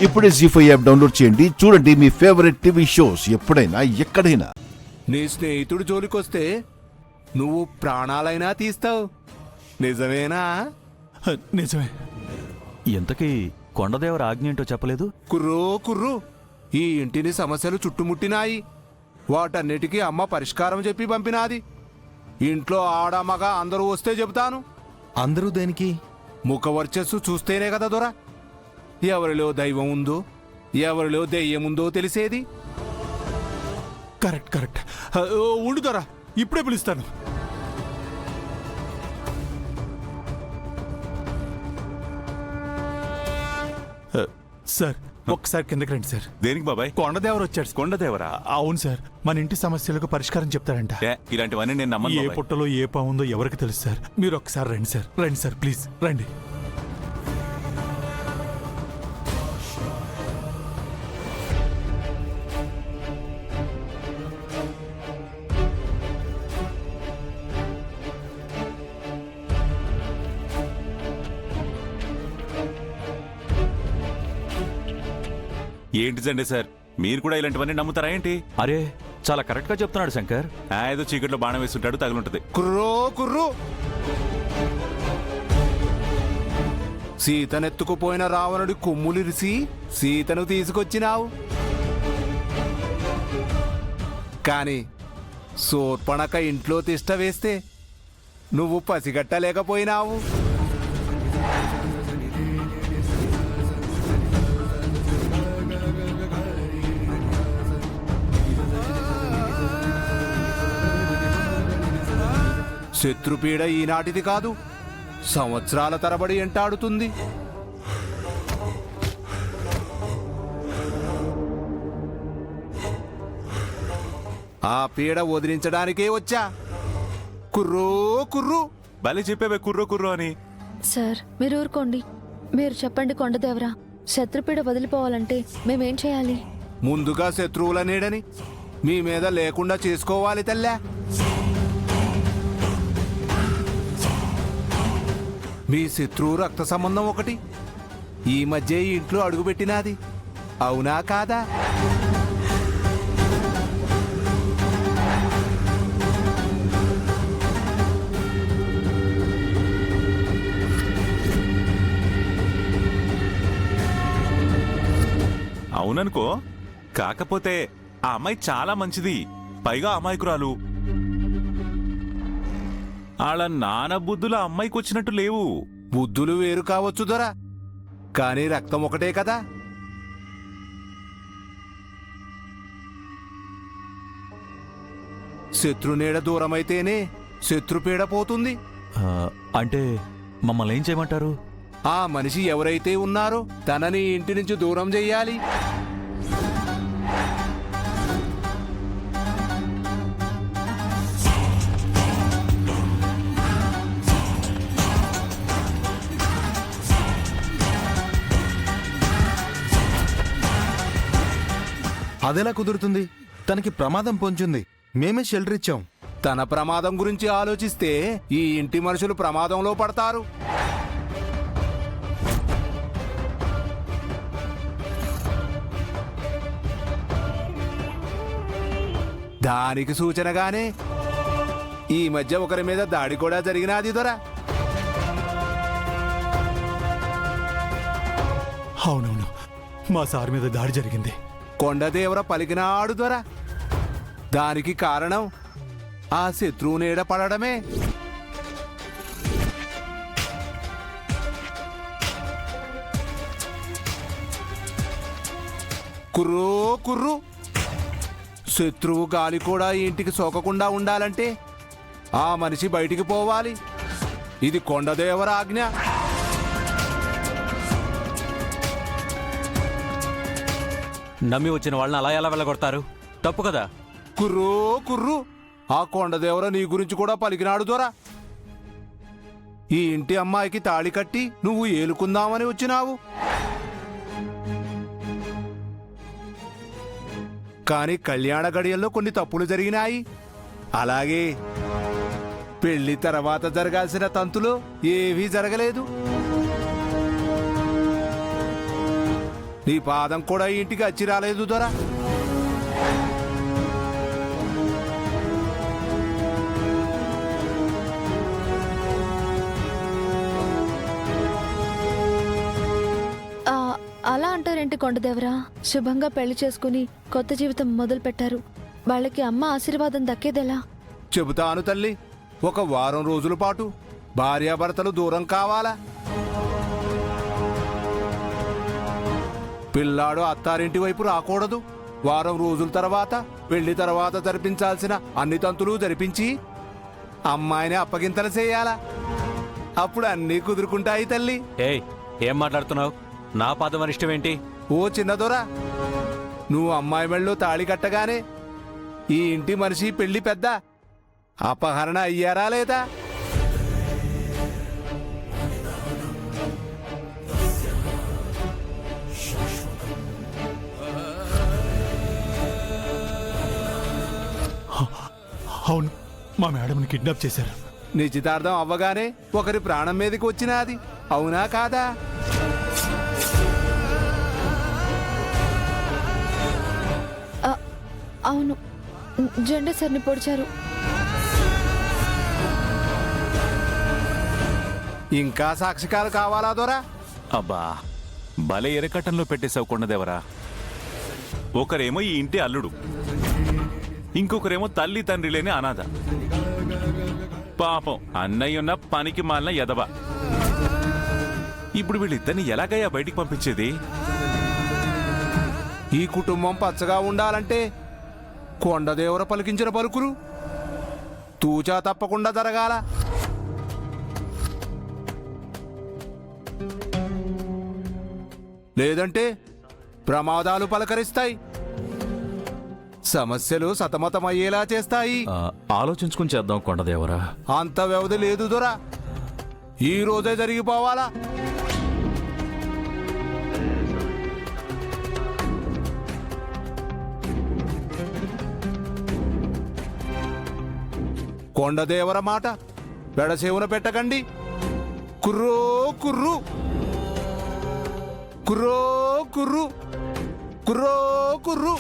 ఇప్పుడే జీ5 app download చేయండి. చూడండి మీ ఫేవరెట్ టీవీ షోస్ ఎప్పుడైనా ఎక్కడైనా. నీ స్నేహితుడు జోలికొస్తే నువ్వు ప్రాణాలైనా తీస్తావు, నిజమేనా? నిజమే. ఇంతకీ కొండదేవర ఆజ్ఞ ఏంటో చెప్పలేదు? కుర్రూ ఈ ఇంటిని సమస్యలు చుట్టుముట్టినాయి. వాటన్నిటికీ అమ్మ పరిష్కారం చెప్పి పంపినాది. ఇంట్లో ఆడమగ అందరూ వస్తే చెబుతాను. అందరూ దేనికి? ముఖ వర్చస్సు చూస్తేనే కదా దొర ఎవరిలో దైవం ఉందో ఎవరిలో దెయ్యం ఉందో తెలిసేది. కరెక్ట్. ఉండు దొరా, ఇప్పుడే పిలుస్తాను. సార్ ఒక్కసారి కిందకి రండి సార్. దేనికి బాబాయ్? కొండదేవర వచ్చాడు. కొండదేవరా? అవును సార్, మన ఇంటి సమస్యలకు పరిష్కారం చెప్తారంట. ఇలాంటివన్నీ నేను నమ్మను ఏ బాబాయ్. పుట్టలో ఏ పావుందో ఎవరికి తెలుసు సార్. మీరు ఒక్కసారి రండి సార్ ప్లీజ్ రండి. ఏంటి జండే సార్, మీరు కూడా ఇలాంటివన్నీ నమ్ముతారా ఏంటి? అరే చాలా కరెక్ట్ గా చెప్తున్నాడు శంకర్. ఏదో చీకట్లో బాణం వేస్తుంటాడు, తగులుంటది. కుర్రూ సీతనెత్తుకుపోయిన రావణుడి కొమ్ములిరిసి సీతను తీసుకొచ్చినావు. కాని శూర్పణఖ ఇంట్లో తిష్ట వేస్తే నువ్వు పసిగట్టలేకపోయినావు. శత్రుపీడ ఈనాటిది కాదు, సంవత్సరాల తరబడి ఎంటాడుతుంది. ఆ పీడ వదిలించడానికే వచ్చా. కుర్రూ భలే చెప్పేవే కుర్రో అని. సార్ మీరు ఊరుకోండి. మీరు చెప్పండి కొండదేవరా, శత్రుపీడ వదిలిపోవాలంటే మేమేం చేయాలి? ముందుగా శత్రువుల నీడని మీ మీద లేకుండా చేసుకోవాలి తల్లా. మీ శత్రువు రక్త సంబంధం ఒకటి ఈ మధ్య ఈ ఇంట్లో అడుగుపెట్టినాది, అవునా కాదా? అవుననుకో, కాకపోతే ఆ అమ్మాయి చాలా మంచిది, పైగా అమాయకురాలు. వాళ్ళ నాన్న బుద్ధులు ఆ అమ్మాయికి వచ్చినట్టు లేవు. బుద్ధులు వేరు కావచ్చు దొరా, కానీ రక్తం ఒకటే కదా. శత్రునీడ దూరమైతేనే శత్రుపీడ పోతుంది. అంటే మమ్మల్ని ఏం చేయమంటారు? ఆ మనిషి ఎవరైతే ఉన్నారో తనని ఇంటి నుంచి దూరం చెయ్యాలి. అదెలా కుదురుతుంది? తనకి ప్రమాదం పొంచుంది, మేమే షెల్టర్ ఇచ్చాం. తన ప్రమాదం గురించి ఆలోచిస్తే ఈ ఇంటి మనుషులు ప్రమాదంలో పడతారు. దానికి సూచనగానే ఈ మధ్య ఒకరి మీద దాడి కూడా జరిగినది దొరా. అవునవును, మా సార్ మీద దాడి జరిగింది. కొండదేవర పలికినాడు దొరా. దానికి కారణం ఆ శత్రువు నీడ పడడమే. కుర్రూ శత్రువు గాలి కూడా ఈ ఇంటికి సోకకుండా ఉండాలంటే ఆ మనిషి బయటికి పోవాలి. ఇది కొండదేవర ఆజ్ఞ. నమ్మి వచ్చిన వాళ్ళని అలా ఎలా వెళ్ళగొడతారు? తప్పు కదా. కుర్రూ ఆ కొండదేవర నీ గురించి కూడా పలికినాడు దొరా. ఈ ఇంటి అమ్మాయికి తాళి కట్టి నువ్వు ఏలుకుందామని వచ్చినావు. కాని కళ్యాణ గడియల్లో కొన్ని తప్పులు జరిగినాయి. అలాగే పెళ్లి తర్వాత జరగాల్సిన తంతులో ఏవీ జరగలేదు. నీ పాదం కూడా ఈ ఇంటికి వచ్చి రాలేదు దొరా. ఆ, అలా అంటారేంటి కొండదేవరా? శుభంగా పెళ్లి చేసుకుని కొత్త జీవితం మొదలు పెట్టారు. వాళ్ళకి అమ్మ ఆశీర్వాదం దక్కేదెలా? చెబుతాను తల్లి, ఒక వారం రోజుల పాటు భార్యాభర్తలు దూరం కావాలా? పిల్లాడు అత్తారింటి వైపు రాకూడదు. వారం రోజుల తర్వాత పెళ్లి తర్వాత జరిపించాల్సిన అన్ని తంతులు జరిపించి అమ్మాయిని అప్పగింతలు చేయాలా? అప్పుడు అన్నీ కుదురుకుంటాయి తల్లి. ఏయ్, ఏం మాట్లాడుతున్నావు? నా పాదం అరిష్టం ఏంటి? ఓ చిన్నదొరా, నువ్వు అమ్మాయి మెళ్ళో తాళి కట్టగానే ఈ ఇంటి మనిషి పెళ్లి పెద్ద అపహరణ అయ్యారా లేదా? అవును, మా మేడంని కిడ్నాప్ చేశారు. నిశ్చితార్థం అవ్వగానే ఒకరి ప్రాణం మీదకి వచ్చినది, అవునా కాదా? అవును, జెండా సార్ని పొడిచారు. ఇంకా సాక్షికాలు కావాలా దొరా? అబ్బా, భలే ఎరకట్టంలో పెట్టేశావు కొండదేవరా. ఒకరేమో ఈ ఇంటి అల్లుడు, ఇంకొకరేమో తల్లి తండ్రి లేని అనాథ. పాపం అన్నయ్యున్న పనికి మాలిన ఎదవ. ఇప్పుడు వీళ్ళిద్దరిని ఎలాగయ్యా బయటికి పంపించేది? ఈ కుటుంబం పచ్చగా ఉండాలంటే కొండదేవర పలికించిన పలుకులు తూచా తప్పకుండా జరగాల. లేదంటే ప్రమాదాలు పలకరిస్తాయి, సమస్యలు సతమతమయ్యేలా చేస్తాయి. ఆలోచించుకుని చేద్దాం కొండదేవరా. అంత వ్యవధి లేదు దొరా, ఈ రోజే జరిగిపోవాలా. కొండదేవర మాట పెడసేవున పెట్టకండి. కుర్రో కుర్రు, కుర్రో కుర్రు, కుర్రో కుర్రు.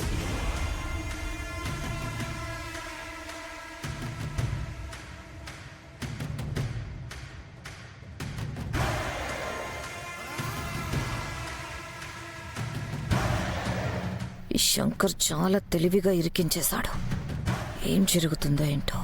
ఈ శంకర్ చాలా తెలివిగా ఇరికించేశాడు. ఏం జరుగుతుందో ఏంటో.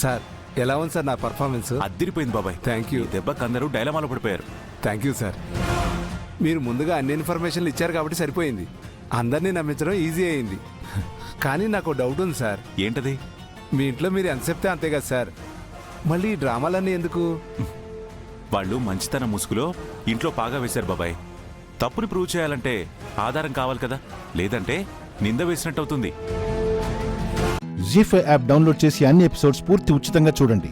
సార్, ఎలా ఉంది సార్ నా పర్ఫార్మెన్స్? అద్దిరిపోయింది బాబాయ్. Thank you. ఈ దెబ్బకి అందరూ డైలమాలో పడిపోయారు. Thank you sir. మీరు ముందుగా అన్ని ఇన్ఫర్మేషన్లు ఇచ్చారు కాబట్టి సరిపోయింది. అందరినీ నమ్మించడం ఈజీ అయింది. కానీ నాకు డౌట్ ఉంది సార్. ఏంటది? మీ ఇంట్లో మీరు ఎంత చెప్తే అంతే కదా సార్, మళ్ళీ ఈ డ్రామాలన్నీ ఎందుకు? వాళ్ళు మంచితనం ముసుగులో ఇంట్లో పాగా వేశారు బాబాయ్. తప్పుని ప్రూవ్ చేయాలంటే ఆధారం కావాలి కదా, లేదంటే నింద వేసినట్టు అవుతుంది. జీ5 యాప్ డౌన్లోడ్ చేసి అన్ని ఎపిసోడ్స్ పూర్తి ఉచితంగా చూడండి.